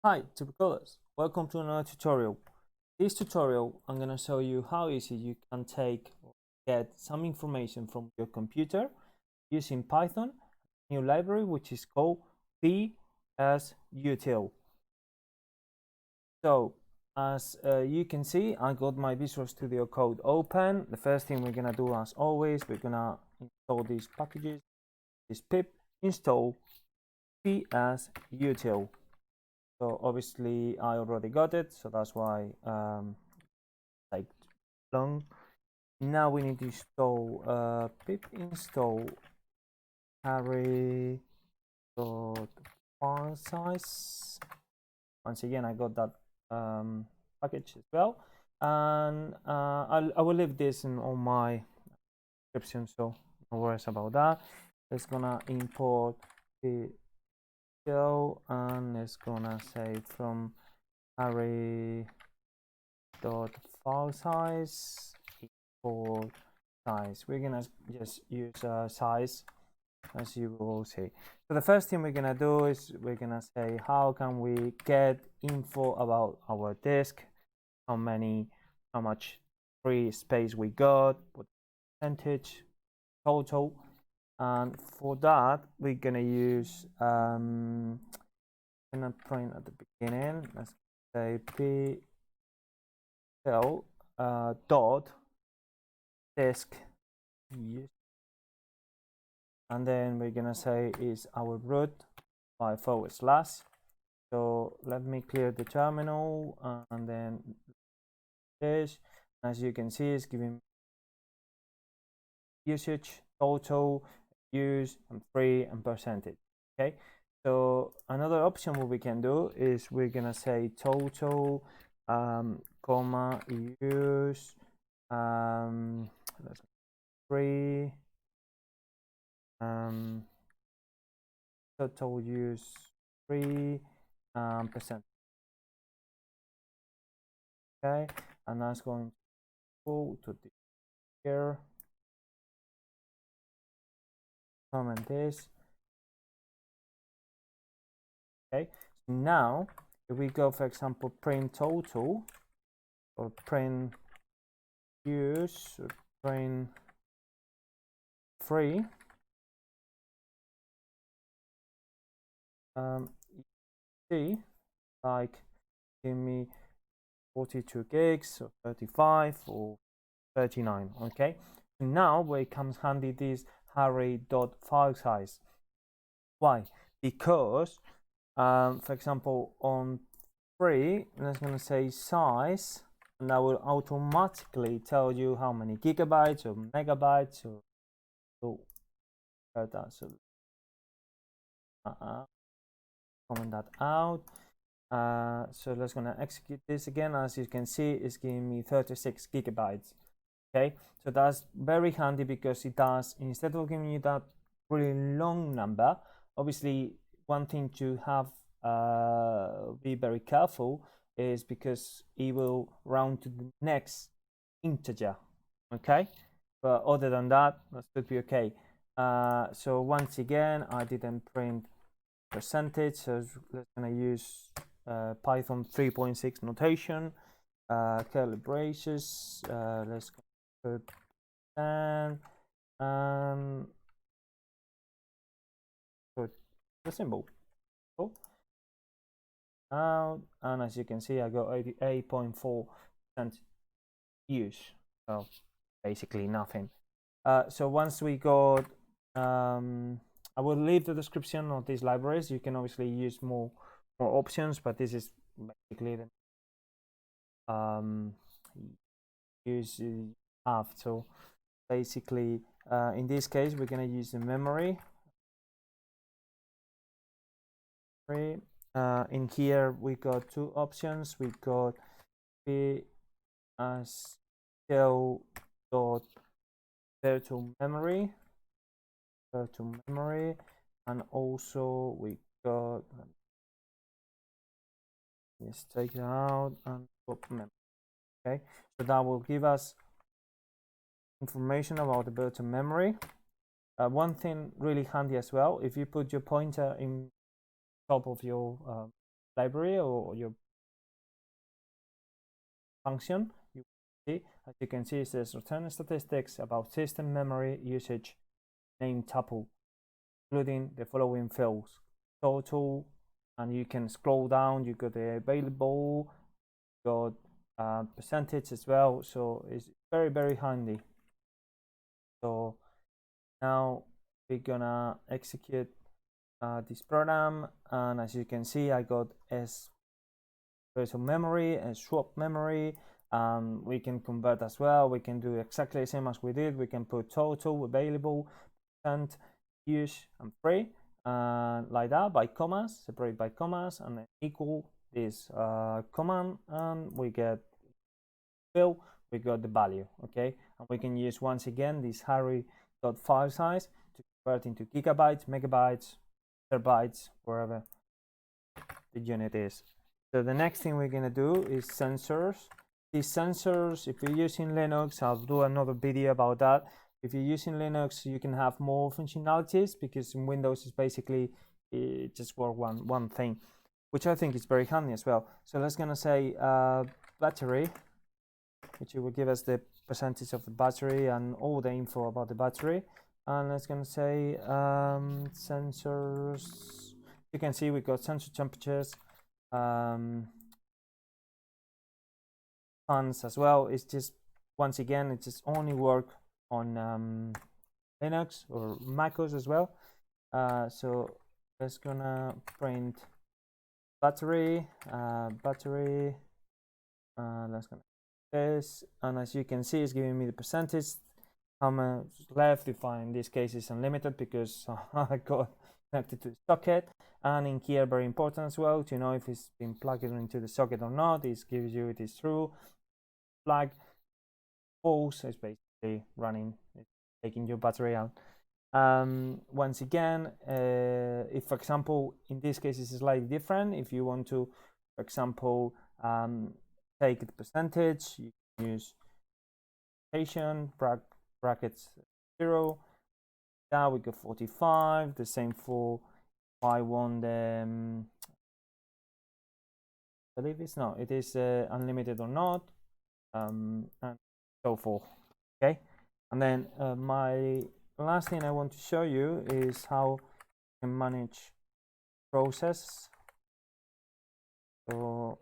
Hi, Typicalers. Welcome to another tutorial. This tutorial, I'm going to show you how easy you can take or get some information from your computer using Python, a new library which is called psutil. So, as you can see, I got my Visual Studio Code open. The first thing we're going to do, as always, we're going to install these packages. This pip install psutil. So obviously I already got it, so that's why like long. Now we need to install pip install hurry.filesize. Once again, I got that package as well, and I will leave this in all my description, so no worries about that. It's gonna import the show, and it's gonna say from hurry dot file size equal size. We're gonna just use size, as you will see. So the first thing we're gonna do is we're gonna say how can we get info about our disk, how much free space we got, what percentage, total, and for that we're gonna use gonna print at the beginning. Let's say p cell dot disk use, and then we're gonna say is our root by /. So let me clear the terminal, and then this, as you can see, is giving usage, total, use, and free, and percentage. Okay, so another option what we can do is we're gonna say total comma use let's free total use free percent. Okay, and that's going to go to the here, comment this. Okay, so now if we go, for example, print total or print use or print free, see, like give me 42 gigs or 35 or 39. Okay, so now where it comes handy this hurry.filesize. Why? Because for example on free, let's gonna say size, and that will automatically tell you how many gigabytes or megabytes or so that. So comment that out. So let's gonna execute this again. As you can see, it's giving me 36 gigabytes. Okay, so that's very handy because it does, instead of giving you that really long number, obviously one thing to have be very careful is because it will round to the next integer. Okay, but other than that should be okay. So once again, I didn't print percentage, so let's gonna use Python 3.6 notation, curly braces. Let's put and put the symbol out, and as you can see, I got 88.4% use. So basically nothing. So once we got, I will leave the description of these libraries. You can obviously use more options, but this is basically the use you have. So basically, in this case, we're gonna use the memory. In here, we got two options. We got p as shell dot virtual memory, and also we got, let's take it out and put memory. Okay, so that will give us information about the virtual memory. One thing really handy as well, if you put your pointer in top of your library or your function, you see, as you can see, it says return statistics about system memory usage name tuple, including the following fields: total, and you can scroll down, you got the available, got percentage as well, so it's very handy. So now we're gonna execute this program, and as you can see, I got S virtual memory and swap memory. We can convert as well. We can do exactly the same as we did. We can put total, available, percent, use, and free, like that, by commas, separate by commas, and then equal this command, and we get fill, we got the value. Okay, and we can use once again this hurry.filesize to convert into gigabytes, megabytes, terabytes, wherever the unit is. So the next thing we're gonna do is sensors. These sensors, if you're using Linux, I'll do another video about that. If you're using Linux, you can have more functionalities, because in Windows is basically just for one thing, which I think is very handy as well. So let's gonna say battery, which will give us the percentage of the battery and all the info about the battery. And let's gonna say sensors. You can see we got sensor temperatures, fans as well. It's just, once again, it just only work on Linux or MacOS as well. So let's gonna print battery, let's gonna this, and as you can see, it's giving me the percentage, how much left. If in this case is unlimited, because I got connected to the socket. And in here, very important as well, to know if it's been plugged into the socket or not. It gives you it is true, flag, false, it's basically running, it's taking your battery out. Once again, if for example, in this case it's slightly different. If you want to, for example, take the percentage, you can use brackets 0. Now we got 45. The same for if I want I believe it's not, it is unlimited or not, and so forth. Okay, and then my last thing I want to show you is how you can manage process. So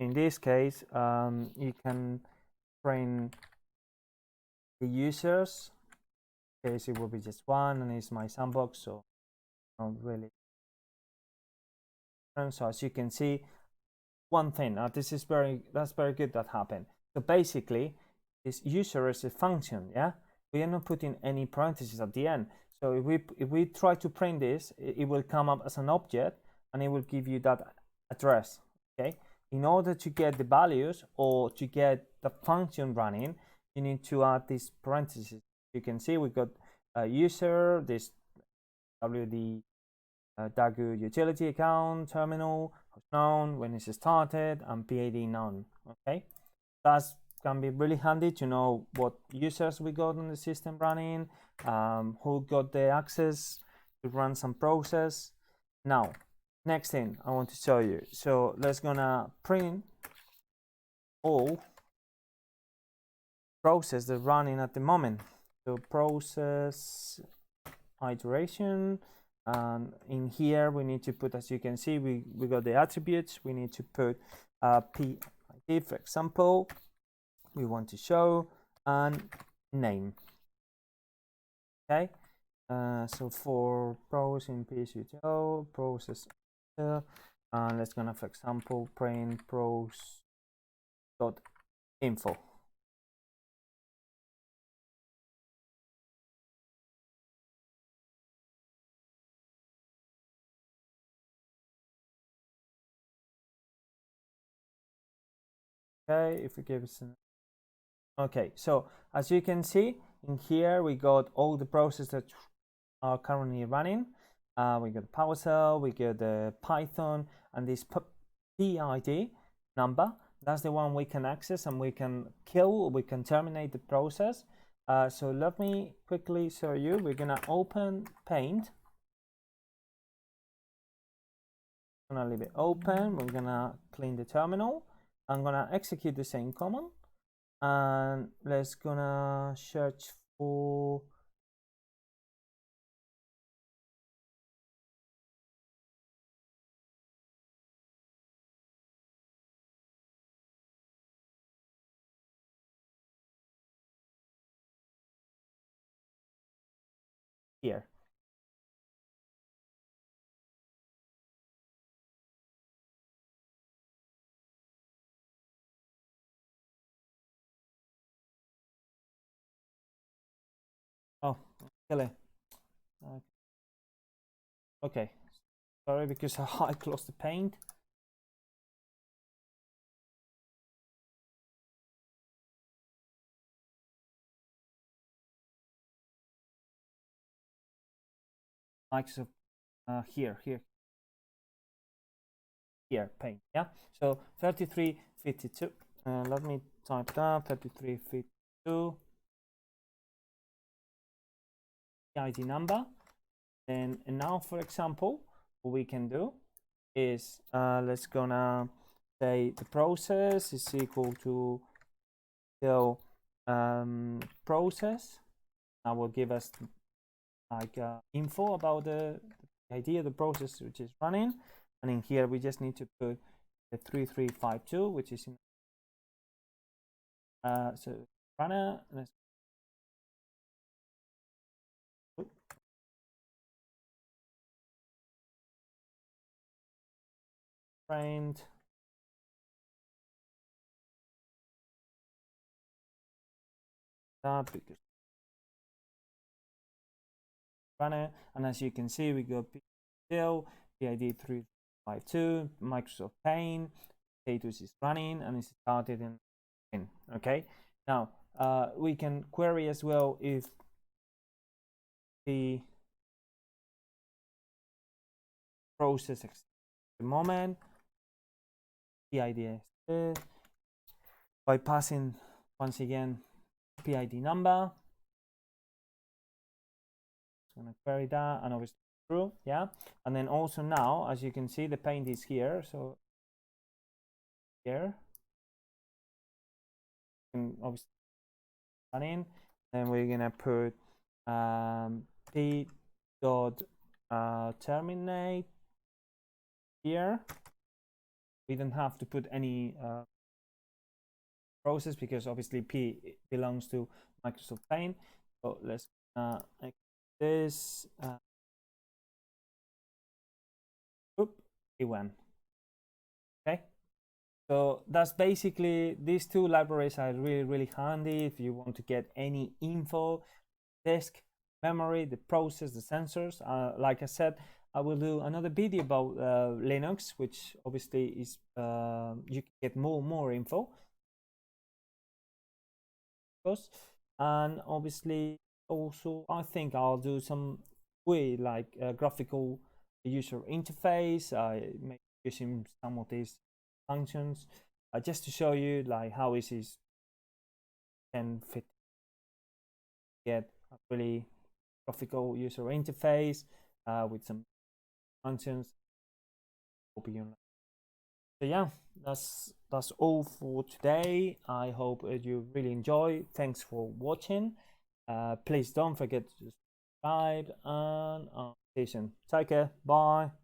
in this case, you can train the users. In case it will be just one, and it's my sandbox, so not really. And so as you can see, one thing, that's very good that happened. So basically, this user is a function, yeah? We are not putting any parentheses at the end. So if we try to print this, it will come up as an object, and it will give you that address, okay? In order to get the values or to get the function running, you need to add these parentheses. You can see we got a user, this WD Dagu utility account, terminal, known, when it's started, and PID known. Okay, that's can be really handy to know what users we got on the system running, who got the access to run some process. Now, next thing I want to show you. So let's gonna print all process that's running at the moment. So process iteration, and in here we need to put, as you can see, we got the attributes. We need to put PID, for example, we want to show, and name. Okay, so for pros in psutil process, and let's gonna, for example, print pros.info. Okay, if we give us an okay, so as you can see in here, we got all the processes that are currently running. We got PowerShell, we got the Python, and this PID number. That's the one we can access, and we can kill, we can terminate the process. So let me quickly show you. We're gonna open Paint. gonna leave it open. We're gonna clean the terminal. I'm gonna execute the same command, and let's gonna search for here. Oh, okay. Okay, sorry because I closed the paint. Microsoft here paint. Yeah, so 3352. Let me type that 3352 ID number. And now, for example, what we can do is let's gonna say the process is equal to the process. That will give us like info about the idea of the process which is running, and in here we just need to put the 3352, which is in so runner. Let's trained that because runner, and as you can see, we got psutil, PID 352, Microsoft Paint, status is running, and it's started in. Okay, now we can query as well if the process at the moment PID by passing once again PID number. I'm gonna query that, and obviously true, yeah. And then also now, as you can see, the paint is here, so here, and obviously run in. Then we're gonna put p dot terminate here. We don't have to put any process because obviously p belongs to Microsoft Paint. So let's this it went. Okay, so that's basically, these two libraries are really handy if you want to get any info, disk, memory, the process, the sensors. Like I said, I will do another video about Linux, which obviously is you can get more info, and obviously also I think I'll do some way like graphical user interface, maybe using some of these functions just to show you like how it is can fit, get a really graphical user interface with some functions. So yeah, that's all for today. I hope you really enjoy. Thanks for watching. Please don't forget to subscribe, and see you soon. Take care. Bye.